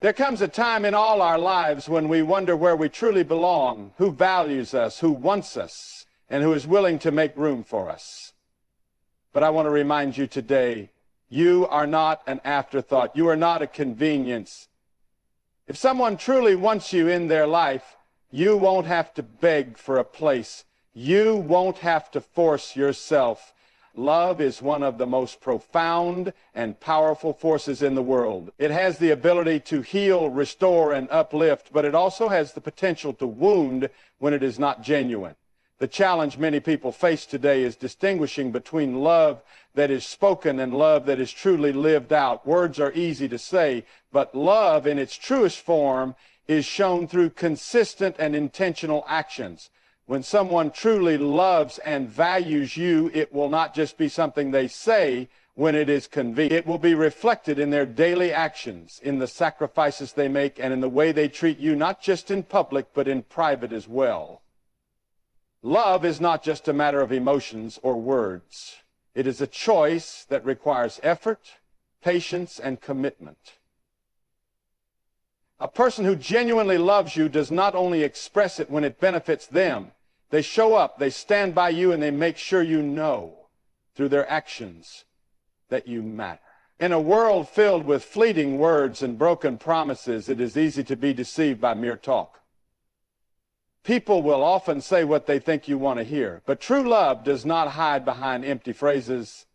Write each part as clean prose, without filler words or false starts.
There comes a time in all our lives when we wonder where we truly belong, who values us, who wants us, and who is willing to make room for us. But I want to remind you today, you are not an afterthought. You are not a convenience. If someone truly wants you in their life, you won't have to beg for a place. You won't have to force yourself. Love is one of the most profound and powerful forces in the world. It has the ability to heal, restore, and uplift, but it also has the potential to wound when it is not genuine. The challenge many people face today is distinguishing between love that is spoken and love that is truly lived out. Words are easy to say, but love in its truest form is shown through consistent and intentional actions. When someone truly loves and values you, it will not just be something they say when it is convenient. It will be reflected in their daily actions, in the sacrifices they make, and in the way they treat you, not just in public, but in private as well. Love is not just a matter of emotions or words. It is a choice that requires effort, patience, and commitment. A person who genuinely loves you does not only express it when it benefits them. They show up, they stand by you, and they make sure you know through their actions that you matter. In a world filled with fleeting words and broken promises, it is easy to be deceived by mere talk. People will often say what they think you want to hear, but true love does not hide behind empty phrases.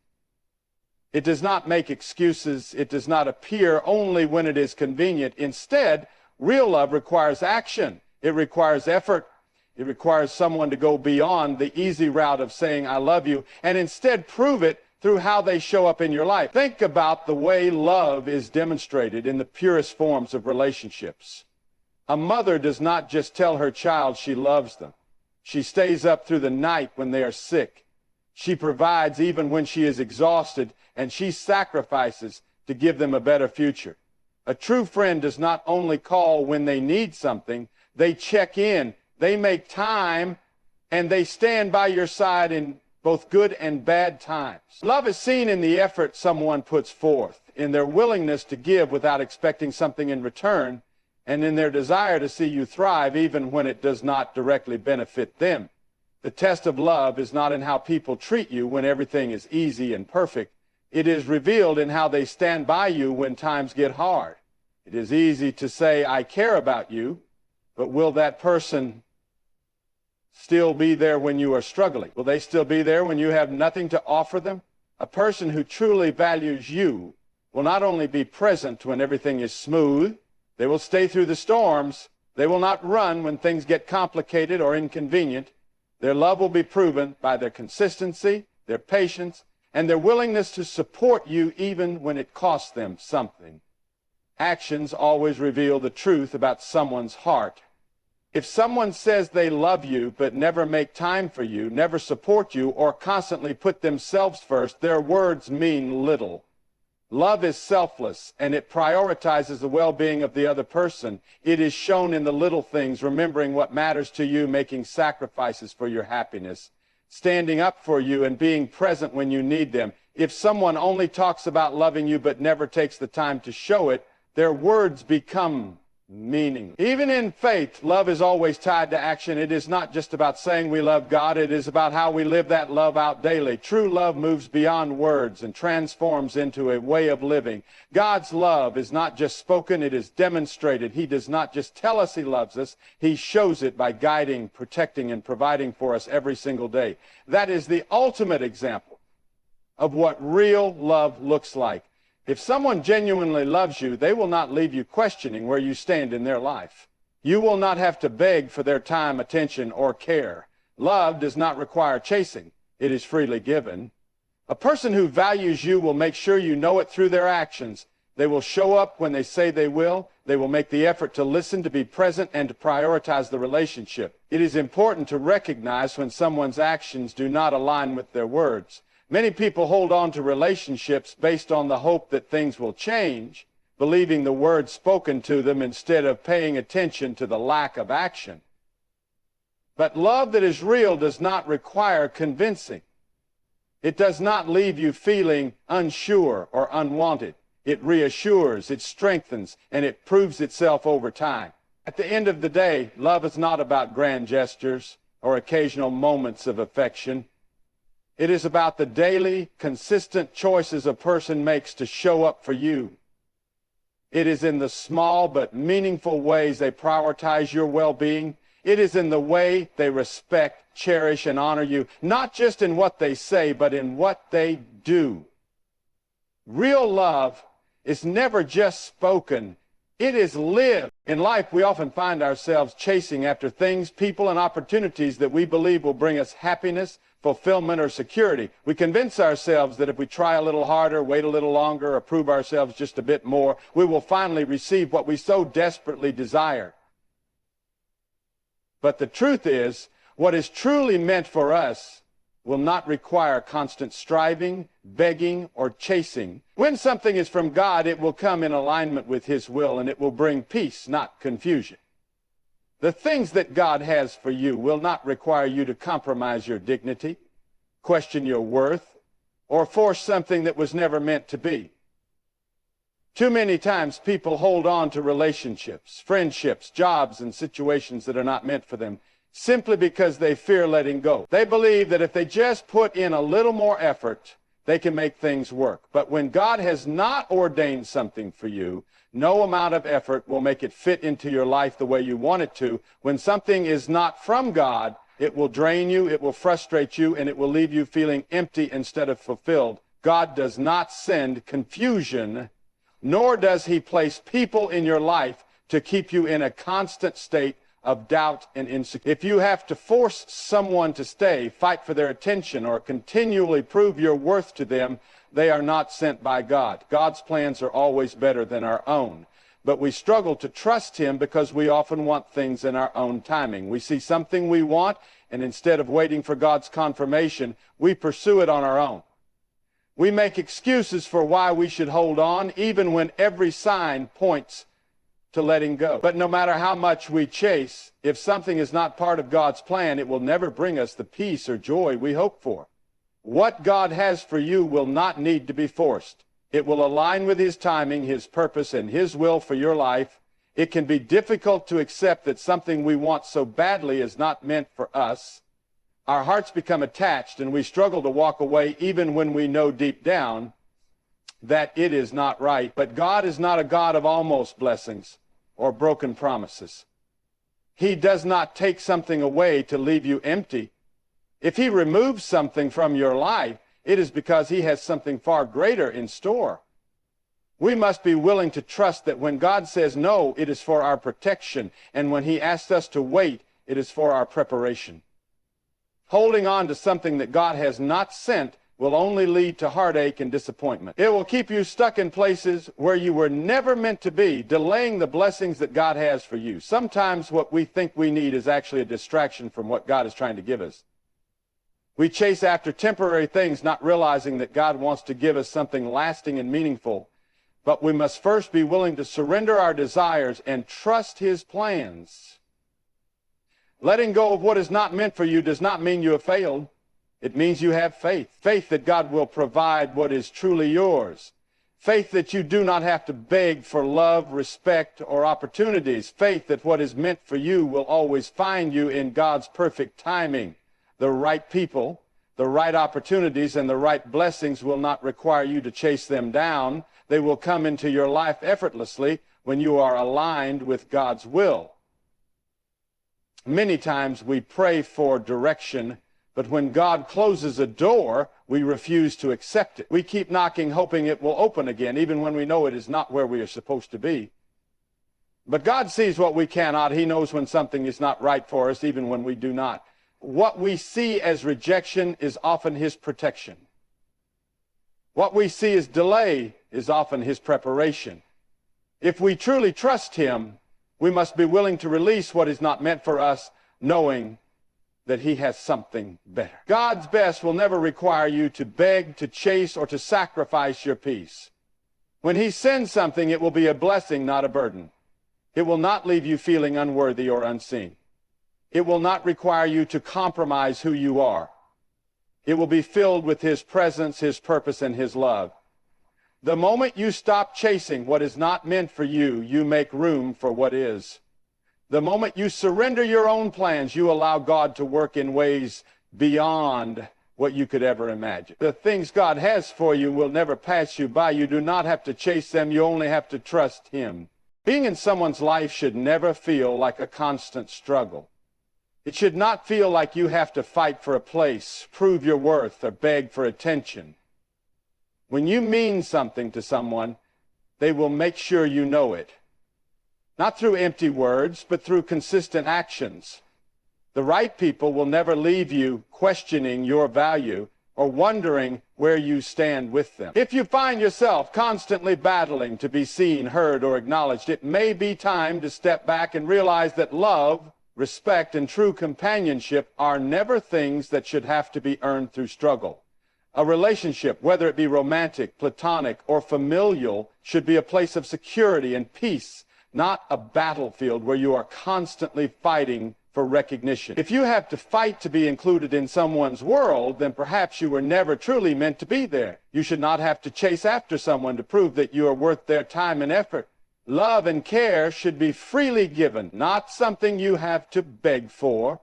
It does not make excuses. It does not appear only when it is convenient. Instead, real love requires action. It requires effort. It requires someone to go beyond the easy route of saying, I love you, and instead prove it through how they show up in your life. Think about the way love is demonstrated in the purest forms of relationships. A mother does not just tell her child she loves them. She stays up through the night when they are sick. She provides even when she is exhausted, and she sacrifices to give them a better future. A true friend does not only call when they need something, they check in. They make time, and they stand by your side in both good and bad times. Love is seen in the effort someone puts forth, in their willingness to give without expecting something in return, and in their desire to see you thrive even when it does not directly benefit them. The test of love is not in how people treat you when everything is easy and perfect. It is revealed in how they stand by you when times get hard. It is easy to say, I care about you, but will that person still be there when you are struggling? Will they still be there when you have nothing to offer them? A person who truly values you will not only be present when everything is smooth, they will stay through the storms. They will not run when things get complicated or inconvenient. Their love will be proven by their consistency, their patience, and their willingness to support you even when it costs them something. Actions always reveal the truth about someone's heart. If someone says they love you but never make time for you, never support you, or constantly put themselves first, their words mean little. Love is selfless, and it prioritizes the well-being of the other person. It is shown in the little things, remembering what matters to you, making sacrifices for your happiness, standing up for you, and being present when you need them. If someone only talks about loving you but never takes the time to show it, their words become meaningless. Even in faith, love is always tied to action. It is not just about saying we love God. It is about how we live that love out daily. True love moves beyond words and transforms into a way of living. God's love is not just spoken, it is demonstrated. He does not just tell us he loves us. He shows it by guiding, protecting, and providing for us every single day. That is the ultimate example of what real love looks like. If someone genuinely loves you, they will not leave you questioning where you stand in their life. You will not have to beg for their time, attention, or care. Love does not require chasing. It is freely given. A person who values you will make sure you know it through their actions. They will show up when they say they will. They will make the effort to listen, to be present, and to prioritize the relationship. It is important to recognize when someone's actions do not align with their words. Many people hold on to relationships based on the hope that things will change, believing the words spoken to them instead of paying attention to the lack of action. But love that is real does not require convincing. It does not leave you feeling unsure or unwanted. It reassures, it strengthens, and it proves itself over time. At the end of the day, love is not about grand gestures or occasional moments of affection. It is about the daily, consistent choices a person makes to show up for you. It is in the small but meaningful ways they prioritize your well-being. It is in the way they respect, cherish, and honor you, not just in what they say, but in what they do. Real love is never just spoken. It is lived. In life, we often find ourselves chasing after things, people, and opportunities that we believe will bring us happiness, fulfillment, or security. We convince ourselves that if we try a little harder, wait a little longer, or prove ourselves just a bit more, we will finally receive what we so desperately desire. But the truth is, what is truly meant for us will not require constant striving, begging, or chasing. When something is from God, it will come in alignment with His will, and it will bring peace, not confusion. The things that God has for you will not require you to compromise your dignity, question your worth, or force something that was never meant to be. Too many times people hold on to relationships, friendships, jobs, and situations that are not meant for them simply because they fear letting go. They believe that if they just put in a little more effort, they can make things work. But when God has not ordained something for you, no amount of effort will make it fit into your life the way you want it to. When something is not from God, it will drain you, it will frustrate you, and it will leave you feeling empty instead of fulfilled. God does not send confusion, nor does He place people in your life to keep you in a constant state of doubt and insecurity. If you have to force someone to stay, fight for their attention, or continually prove your worth to them, they are not sent by God. God's plans are always better than our own. But we struggle to trust Him because we often want things in our own timing. We see something we want, and instead of waiting for God's confirmation, we pursue it on our own. We make excuses for why we should hold on, even when every sign points to letting go. But no matter how much we chase, if something is not part of God's plan, it will never bring us the peace or joy we hope for. What God has for you will not need to be forced. It will align with His timing, His purpose, and His will for your life. It can be difficult to accept that something we want so badly is not meant for us. Our hearts become attached, and we struggle to walk away even when we know deep down that it is not right. But God is not a God of almost blessings or broken promises. He does not take something away to leave you empty. If He removes something from your life, it is because He has something far greater in store. We must be willing to trust that when God says no, it is for our protection, and when He asks us to wait, it is for our preparation. Holding on to something that God has not sent will only lead to heartache and disappointment. It will keep you stuck in places where you were never meant to be, delaying the blessings that God has for you. Sometimes what we think we need is actually a distraction from what God is trying to give us. We chase after temporary things, not realizing that God wants to give us something lasting and meaningful. But we must first be willing to surrender our desires and trust His plans. Letting go of what is not meant for you does not mean you have failed. It means you have faith. Faith that God will provide what is truly yours. Faith that you do not have to beg for love, respect, or opportunities. Faith that what is meant for you will always find you in God's perfect timing. The right people, the right opportunities, and the right blessings will not require you to chase them down. They will come into your life effortlessly when you are aligned with God's will. Many times we pray for direction, but when God closes a door, we refuse to accept it. We keep knocking, hoping it will open again, even when we know it is not where we are supposed to be. But God sees what we cannot. He knows when something is not right for us, even when we do not. What we see as rejection is often His protection. What we see as delay is often His preparation. If we truly trust Him, we must be willing to release what is not meant for us, knowing that He has something better. God's best will never require you to beg, to chase, or to sacrifice your peace. When He sends something, it will be a blessing, not a burden. It will not leave you feeling unworthy or unseen. It will not require you to compromise who you are. It will be filled with His presence, His purpose, and His love. The moment you stop chasing what is not meant for you, you make room for what is. The moment you surrender your own plans, you allow God to work in ways beyond what you could ever imagine. The things God has for you will never pass you by. You do not have to chase them. You only have to trust Him. Being in someone's life should never feel like a constant struggle. It should not feel like you have to fight for a place, prove your worth, or beg for attention. When you mean something to someone, they will make sure you know it. Not through empty words, but through consistent actions. The right people will never leave you questioning your value or wondering where you stand with them. If you find yourself constantly battling to be seen, heard, or acknowledged, it may be time to step back and realize that love, respect, and true companionship are never things that should have to be earned through struggle. A relationship, whether it be romantic, platonic, or familial, should be a place of security and peace, not a battlefield where you are constantly fighting for recognition. If you have to fight to be included in someone's world, then perhaps you were never truly meant to be there. You should not have to chase after someone to prove that you are worth their time and effort. Love and care should be freely given, not something you have to beg for.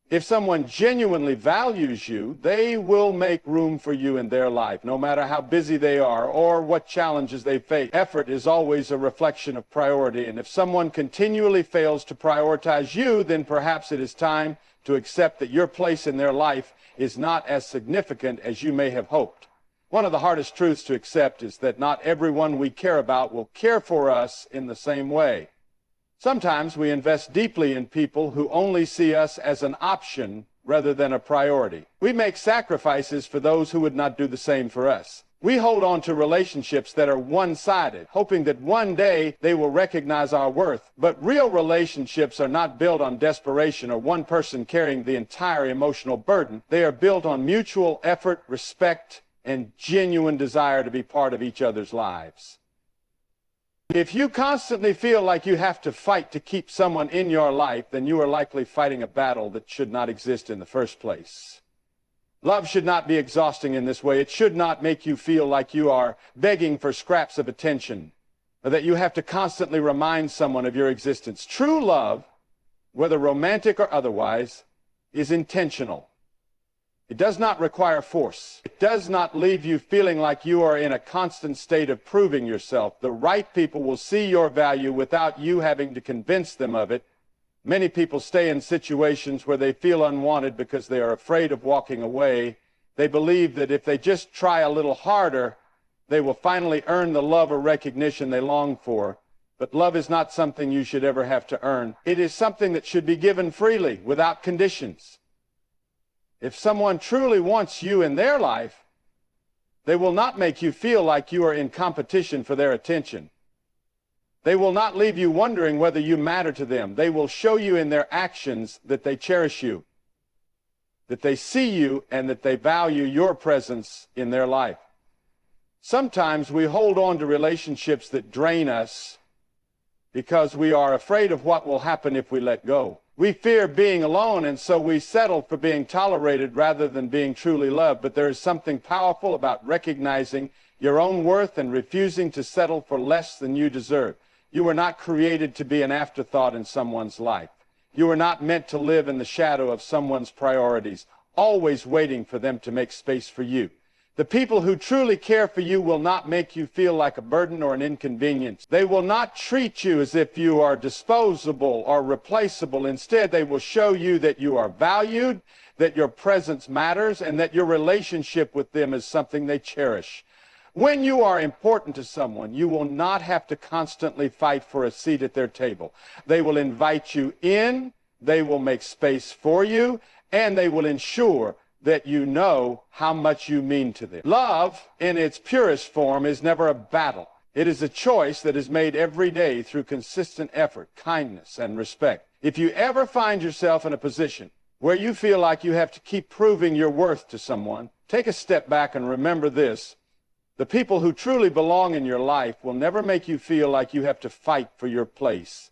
If someone genuinely values you, they will make room for you in their life, no matter how busy they are or what challenges they face. Effort is always a reflection of priority, and if someone continually fails to prioritize you, then perhaps it is time to accept that your place in their life is not as significant as you may have hoped. One of the hardest truths to accept is that not everyone we care about will care for us in the same way. Sometimes we invest deeply in people who only see us as an option rather than a priority. We make sacrifices for those who would not do the same for us. We hold on to relationships that are one-sided, hoping that one day they will recognize our worth. But real relationships are not built on desperation or one person carrying the entire emotional burden. They are built on mutual effort, respect, and genuine desire to be part of each other's lives. If you constantly feel like you have to fight to keep someone in your life, then you are likely fighting a battle that should not exist in the first place. Love should not be exhausting in this way. It should not make you feel like you are begging for scraps of attention, or that you have to constantly remind someone of your existence. True love, whether romantic or otherwise, is intentional. It does not require force. It does not leave you feeling like you are in a constant state of proving yourself. The right people will see your value without you having to convince them of it. Many people stay in situations where they feel unwanted because they are afraid of walking away. They believe that if they just try a little harder, they will finally earn the love or recognition they long for. But love is not something you should ever have to earn. It is something that should be given freely, without conditions. If someone truly wants you in their life, they will not make you feel like you are in competition for their attention. They will not leave you wondering whether you matter to them. They will show you in their actions that they cherish you, that they see you, and that they value your presence in their life. Sometimes we hold on to relationships that drain us because we are afraid of what will happen if we let go. We fear being alone, and so we settle for being tolerated rather than being truly loved. But there is something powerful about recognizing your own worth and refusing to settle for less than you deserve. You were not created to be an afterthought in someone's life. You were not meant to live in the shadow of someone's priorities, always waiting for them to make space for you. The people who truly care for you will not make you feel like a burden or an inconvenience. They will not treat you as if you are disposable or replaceable. Instead, they will show you that you are valued, that your presence matters, and that your relationship with them is something they cherish. When you are important to someone, you will not have to constantly fight for a seat at their table. They will invite you in, they will make space for you, and they will ensure that you know how much you mean to them. Love, in its purest form, is never a battle. It is a choice that is made every day through consistent effort, kindness, and respect. If you ever find yourself in a position where you feel like you have to keep proving your worth to someone, take a step back and remember this. The people who truly belong in your life will never make you feel like you have to fight for your place.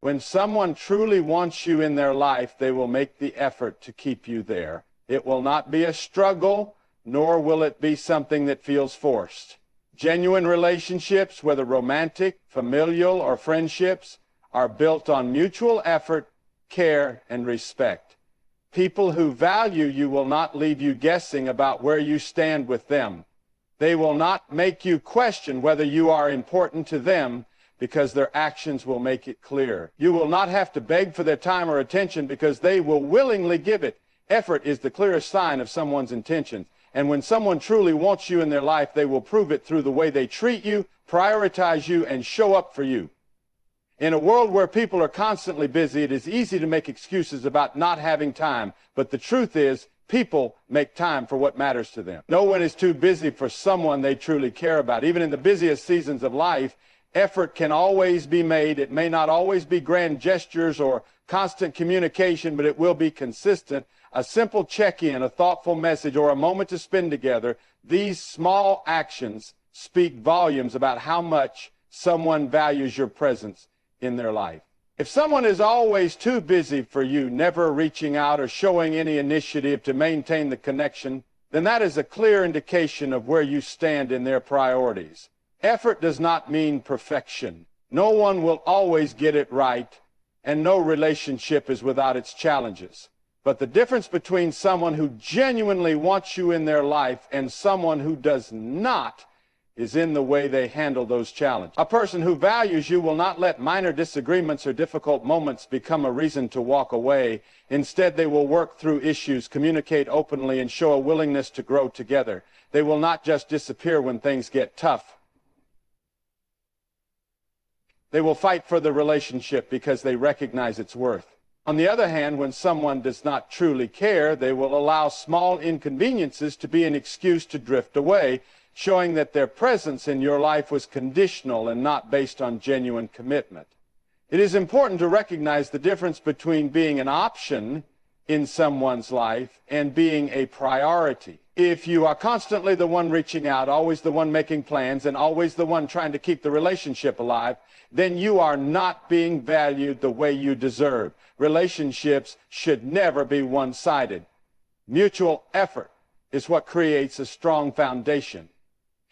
When someone truly wants you in their life, they will make the effort to keep you there. It will not be a struggle, nor will it be something that feels forced. Genuine relationships, whether romantic, familial, or friendships, are built on mutual effort, care, and respect. People who value you will not leave you guessing about where you stand with them. They will not make you question whether you are important to them, because their actions will make it clear. You will not have to beg for their time or attention, because they will willingly give it. Effort is the clearest sign of someone's intentions. And when someone truly wants you in their life, they will prove it through the way they treat you, prioritize you, and show up for you. In a world where people are constantly busy, it is easy to make excuses about not having time. But the truth is, people make time for what matters to them. No one is too busy for someone they truly care about. Even in the busiest seasons of life, effort can always be made. It may not always be grand gestures or constant communication, but it will be consistent. A simple check-in, a thoughtful message, or a moment to spend together. These small actions speak volumes about how much someone values your presence in their life. If someone is always too busy for you, never reaching out or showing any initiative to maintain the connection, then that is a clear indication of where you stand in their priorities. Effort does not mean perfection. No one will always get it right, and no relationship is without its challenges. But the difference between someone who genuinely wants you in their life and someone who does not is in the way they handle those challenges. A person who values you will not let minor disagreements or difficult moments become a reason to walk away. Instead, they will work through issues, communicate openly, and show a willingness to grow together. They will not just disappear when things get tough. They will fight for the relationship because they recognize its worth. On the other hand, when someone does not truly care, they will allow small inconveniences to be an excuse to drift away, showing that their presence in your life was conditional and not based on genuine commitment. It is important to recognize the difference between being an option in someone's life and being a priority. If you are constantly the one reaching out, always the one making plans, and always the one trying to keep the relationship alive, then you are not being valued the way you deserve. Relationships should never be one-sided. Mutual effort is what creates a strong foundation.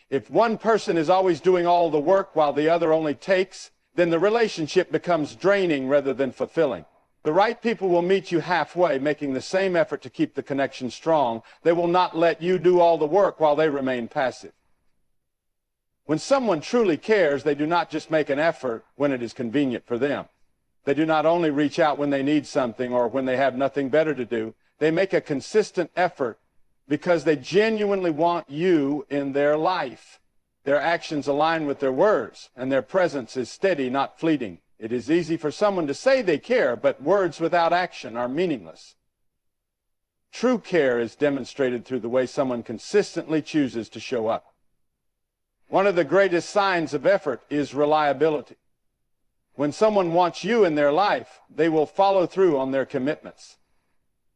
If one person is always doing all the work while the other only takes, then the relationship becomes draining rather than fulfilling. The right people will meet you halfway, making the same effort to keep the connection strong. They will not let you do all the work while they remain passive. When someone truly cares, they do not just make an effort when it is convenient for them. They do not only reach out when they need something or when they have nothing better to do. They make a consistent effort because they genuinely want you in their life. Their actions align with their words, and their presence is steady, not fleeting. It is easy for someone to say they care, but words without action are meaningless. True care is demonstrated through the way someone consistently chooses to show up. One of the greatest signs of effort is reliability. When someone wants you in their life, they will follow through on their commitments.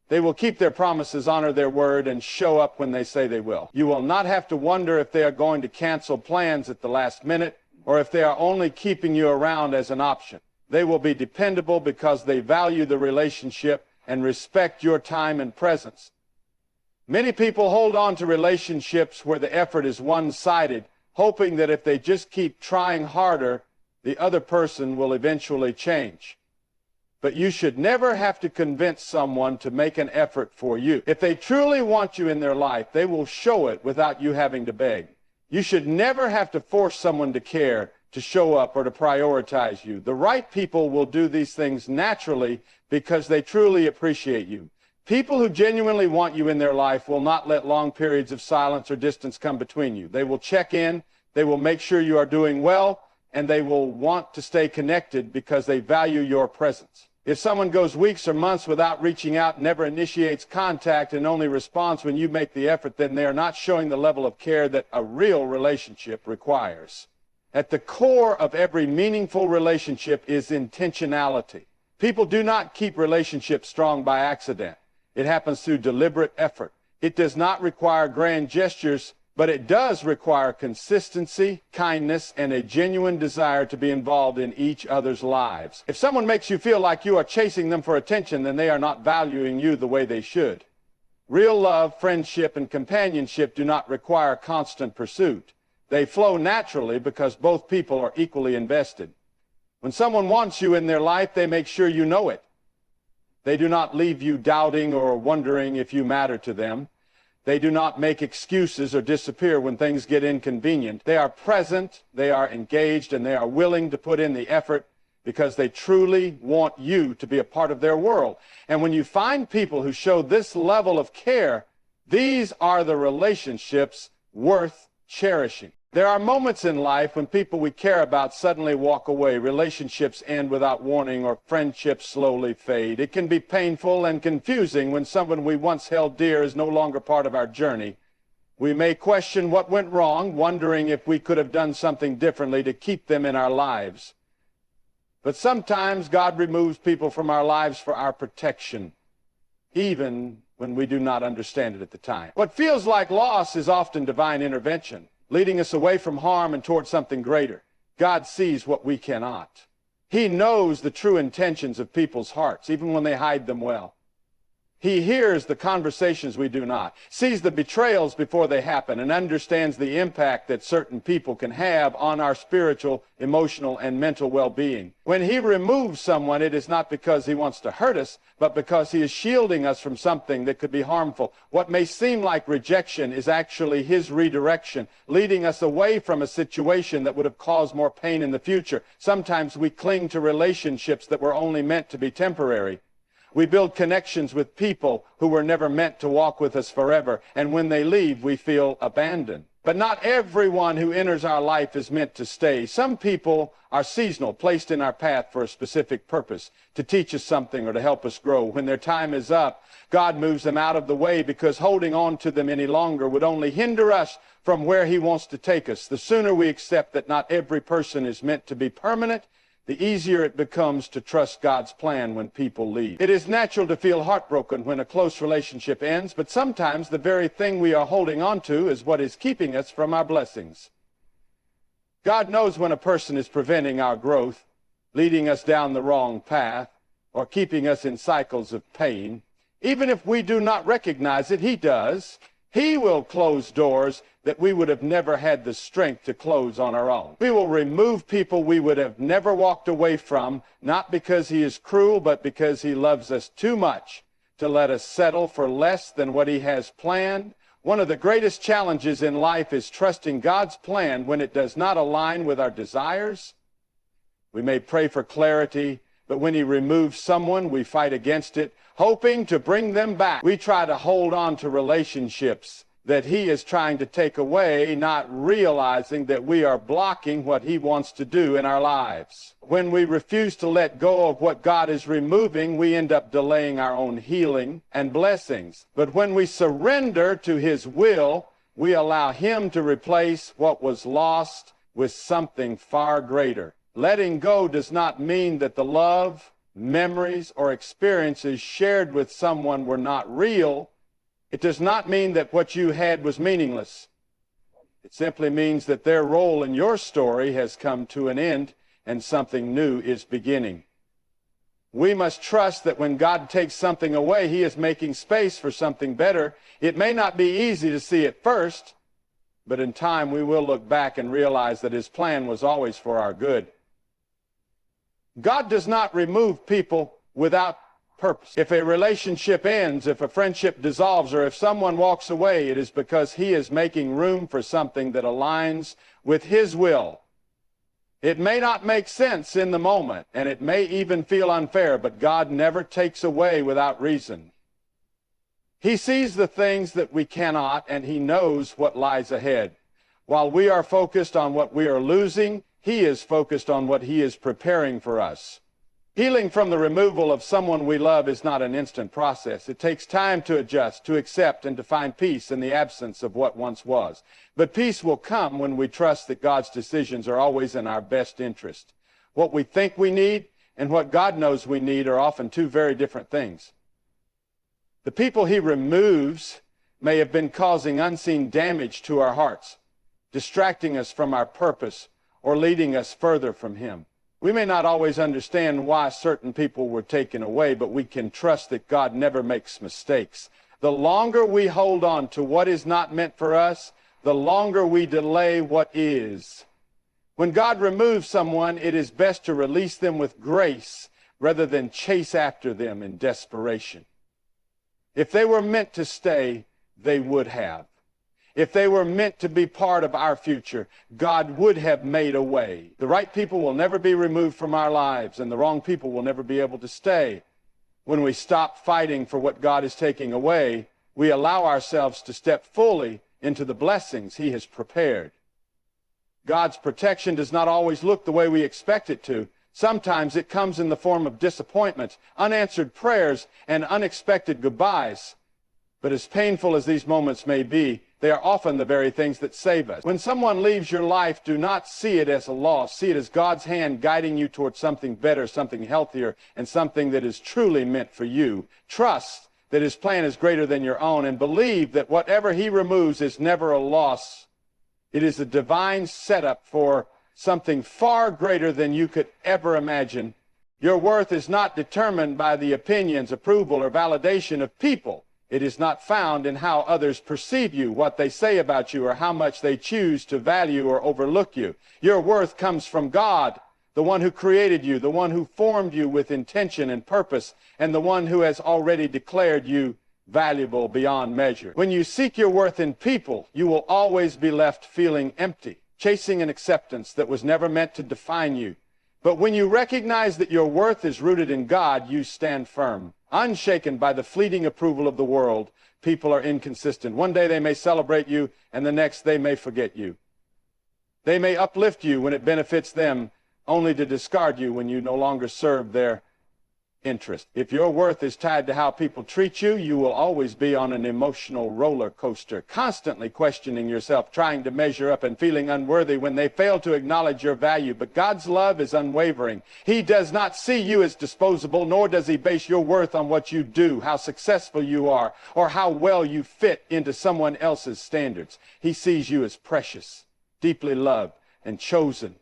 They will keep their promises, honor their word, and show up when they say they will. You will not have to wonder if they are going to cancel plans at the last minute or if they are only keeping you around as an option. They will be dependable because they value the relationship and respect your time and presence. Many people hold on to relationships where the effort is one-sided, hoping that if they just keep trying harder, the other person will eventually change. But you should never have to convince someone to make an effort for you. If they truly want you in their life, they will show it without you having to beg. You should never have to force someone to care, to show up, or to prioritize you. The right people will do these things naturally because they truly appreciate you. People who genuinely want you in their life will not let long periods of silence or distance come between you. They will check in, they will make sure you are doing well, and they will want to stay connected because they value your presence. If someone goes weeks or months without reaching out, never initiates contact, and only responds when you make the effort, then they are not showing the level of care that a real relationship requires. At the core of every meaningful relationship is intentionality. People do not keep relationships strong by accident. It happens through deliberate effort. It does not require grand gestures, but it does require consistency, kindness, and a genuine desire to be involved in each other's lives. If someone makes you feel like you are chasing them for attention, then they are not valuing you the way they should. Real love, friendship, and companionship do not require constant pursuit. They flow naturally because both people are equally invested. When someone wants you in their life, they make sure you know it. They do not leave you doubting or wondering if you matter to them. They do not make excuses or disappear when things get inconvenient. They are present, they are engaged, and they are willing to put in the effort because they truly want you to be a part of their world. And when you find people who show this level of care, these are the relationships worth cherishing. There are moments in life when people we care about suddenly walk away. Relationships end without warning, or friendships slowly fade. It can be painful and confusing when someone we once held dear is no longer part of our journey. We may question what went wrong, wondering if we could have done something differently to keep them in our lives. But sometimes God removes people from our lives for our protection, even when we do not understand it at the time. What feels like loss is often divine intervention, leading us away from harm and toward something greater. God sees what we cannot. He knows the true intentions of people's hearts, even when they hide them well. He hears the conversations we do not, sees the betrayals before they happen, and understands the impact that certain people can have on our spiritual, emotional, and mental well-being. When He removes someone, it is not because He wants to hurt us, but because He is shielding us from something that could be harmful. What may seem like rejection is actually His redirection, leading us away from a situation that would have caused more pain in the future. Sometimes we cling to relationships that were only meant to be temporary. We build connections with people who were never meant to walk with us forever, and when they leave, we feel abandoned. But not everyone who enters our life is meant to stay. Some people are seasonal, placed in our path for a specific purpose, to teach us something or to help us grow. When their time is up, God moves them out of the way because holding on to them any longer would only hinder us from where He wants to take us. The sooner we accept that not every person is meant to be permanent, the easier it becomes to trust God's plan when people leave. It is natural to feel heartbroken when a close relationship ends, but sometimes the very thing we are holding on to is what is keeping us from our blessings. God knows when a person is preventing our growth, leading us down the wrong path, or keeping us in cycles of pain. Even if we do not recognize it, He does. He will close doors that we would have never had the strength to close on our own. We will remove people we would have never walked away from, not because He is cruel, but because He loves us too much to let us settle for less than what He has planned. One of the greatest challenges in life is trusting God's plan when it does not align with our desires. We may pray for clarity, but when He removes someone, we fight against it, hoping to bring them back. We try to hold on to relationships that He is trying to take away, not realizing that we are blocking what He wants to do in our lives. When we refuse to let go of what God is removing, we end up delaying our own healing and blessings. But when we surrender to His will, we allow Him to replace what was lost with something far greater. Letting go does not mean that the love, memories, or experiences shared with someone were not real. It does not mean that what you had was meaningless. It simply means that their role in your story has come to an end and something new is beginning. We must trust that when God takes something away, He is making space for something better. It may not be easy to see at first, but in time we will look back and realize that His plan was always for our good. God does not remove people without purpose. If a relationship ends, if a friendship dissolves, or if someone walks away, it is because He is making room for something that aligns with His will. It may not make sense in the moment, and it may even feel unfair, but God never takes away without reason. He sees the things that we cannot, and He knows what lies ahead. While we are focused on what we are losing, He is focused on what He is preparing for us. Healing from the removal of someone we love is not an instant process. It takes time to adjust, to accept, and to find peace in the absence of what once was. But peace will come when we trust that God's decisions are always in our best interest. What we think we need and what God knows we need are often two very different things. The people He removes may have been causing unseen damage to our hearts, distracting us from our purpose, or leading us further from Him. We may not always understand why certain people were taken away, but we can trust that God never makes mistakes. The longer we hold on to what is not meant for us, the longer we delay what is. When God removes someone, it is best to release them with grace rather than chase after them in desperation. If they were meant to stay, they would have. If they were meant to be part of our future, God would have made a way. The right people will never be removed from our lives, and the wrong people will never be able to stay. When we stop fighting for what God is taking away, we allow ourselves to step fully into the blessings He has prepared. God's protection does not always look the way we expect it to. Sometimes it comes in the form of disappointment, unanswered prayers, and unexpected goodbyes. But as painful as these moments may be, they are often the very things that save us. When someone leaves your life, do not see it as a loss. See it as God's hand guiding you towards something better, something healthier, and something that is truly meant for you. Trust that His plan is greater than your own, and believe that whatever He removes is never a loss. It is a divine setup for something far greater than you could ever imagine. Your worth is not determined by the opinions, approval, or validation of people. It is not found in how others perceive you, what they say about you, or how much they choose to value or overlook you. Your worth comes from God, the one who created you, the one who formed you with intention and purpose, and the one who has already declared you valuable beyond measure. When you seek your worth in people, you will always be left feeling empty, chasing an acceptance that was never meant to define you. But when you recognize that your worth is rooted in God, you stand firm, unshaken by the fleeting approval of the world. People are inconsistent. One day they may celebrate you, and the next they may forget you. They may uplift you when it benefits them, only to discard you when you no longer serve their interest. If your worth is tied to how people treat you, you will always be on an emotional roller coaster, constantly questioning yourself, trying to measure up and feeling unworthy when they fail to acknowledge your value. But God's love is unwavering. He does not see you as disposable, nor does He base your worth on what you do, how successful you are, or how well you fit into someone else's standards. He sees you as precious, deeply loved, and chosen.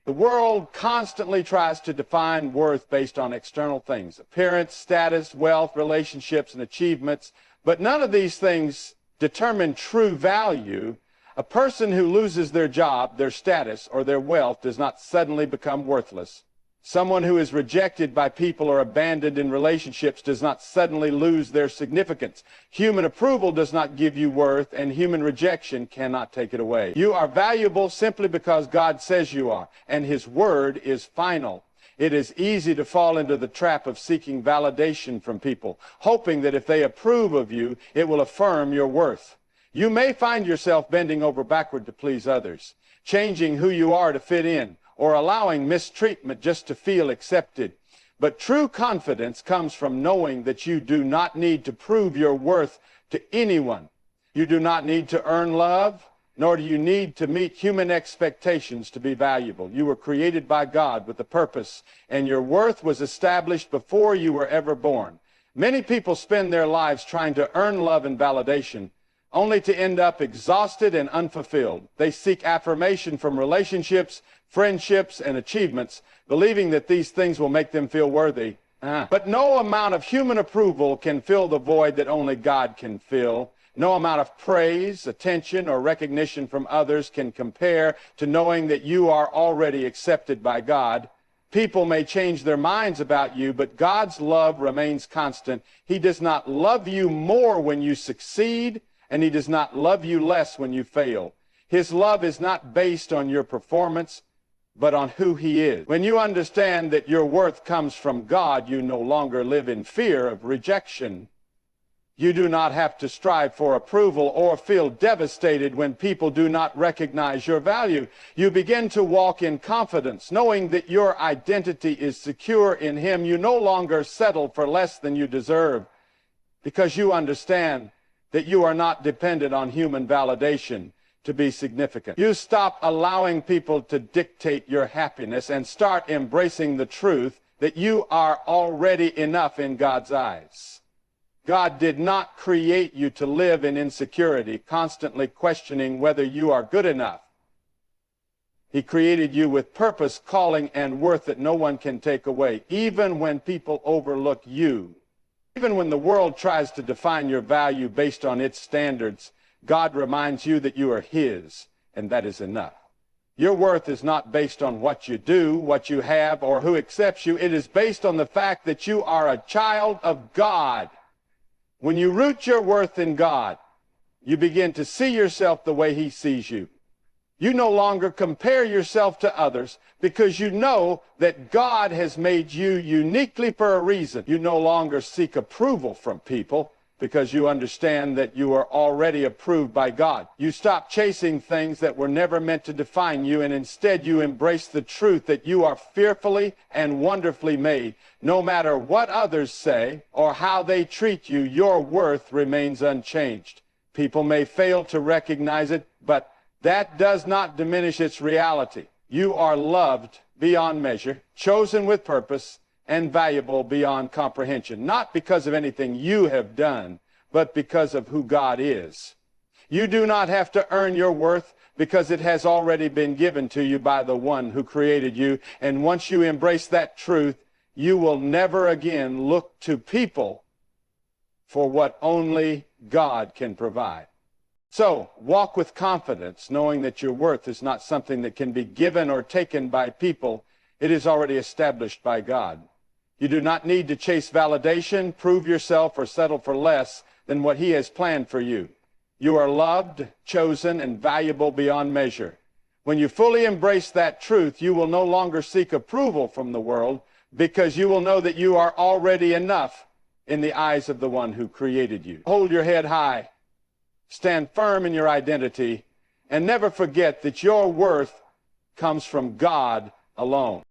The world constantly tries to define worth based on external things: appearance, status, wealth, relationships, and achievements. But none of these things determine true value. A person who loses their job, their status, or their wealth does not suddenly become worthless. Someone who is rejected by people or abandoned in relationships does not suddenly lose their significance. Human approval does not give you worth, and human rejection cannot take it away. You are valuable simply because God says you are, and His word is final. It is easy to fall into the trap of seeking validation from people, hoping that if they approve of you, it will affirm your worth. You may find yourself bending over backward to please others, changing who you are to fit in, or allowing mistreatment just to feel accepted. But true confidence comes from knowing that you do not need to prove your worth to anyone. You do not need to earn love, nor do you need to meet human expectations to be valuable. You were created by God with a purpose, and your worth was established before you were ever born. Many people spend their lives trying to earn love and validation, only to end up exhausted and unfulfilled. They seek affirmation from relationships, friendships, and achievements, believing that these things will make them feel worthy. But no amount of human approval can fill the void that only God can fill. No amount of praise, attention, or recognition from others can compare to knowing that you are already accepted by God. People may change their minds about you, but God's love remains constant. He does not love you more when you succeed, and He does not love you less when you fail. His love is not based on your performance, but on who He is. When you understand that your worth comes from God, you no longer live in fear of rejection. You do not have to strive for approval or feel devastated when people do not recognize your value. You begin to walk in confidence, knowing that your identity is secure in Him. You no longer settle for less than you deserve, because you understand that you are not dependent on human validation to be significant. You stop allowing people to dictate your happiness and start embracing the truth that you are already enough in God's eyes. God did not create you to live in insecurity, constantly questioning whether you are good enough. He created you with purpose, calling, and worth that no one can take away, even when people overlook you. Even when the world tries to define your value based on its standards, God reminds you that you are His, and that is enough. Your worth is not based on what you do, what you have, or who accepts you. It is based on the fact that you are a child of God. When you root your worth in God, you begin to see yourself the way He sees you. You no longer compare yourself to others because you know that God has made you uniquely for a reason. You no longer seek approval from people because you understand that you are already approved by God. You stop chasing things that were never meant to define you, and instead you embrace the truth that you are fearfully and wonderfully made. No matter what others say or how they treat you, your worth remains unchanged. People may fail to recognize it, but that does not diminish its reality. You are loved beyond measure, chosen with purpose, and valuable beyond comprehension, not because of anything you have done, but because of who God is. You do not have to earn your worth because it has already been given to you by the one who created you. And once you embrace that truth, you will never again look to people for what only God can provide. So, walk with confidence, knowing that your worth is not something that can be given or taken by people. It is already established by God. You do not need to chase validation, prove yourself, or settle for less than what He has planned for you. You are loved, chosen, and valuable beyond measure. When you fully embrace that truth, you will no longer seek approval from the world because you will know that you are already enough in the eyes of the one who created you. Hold your head high. Stand firm in your identity, and never forget that your worth comes from God alone.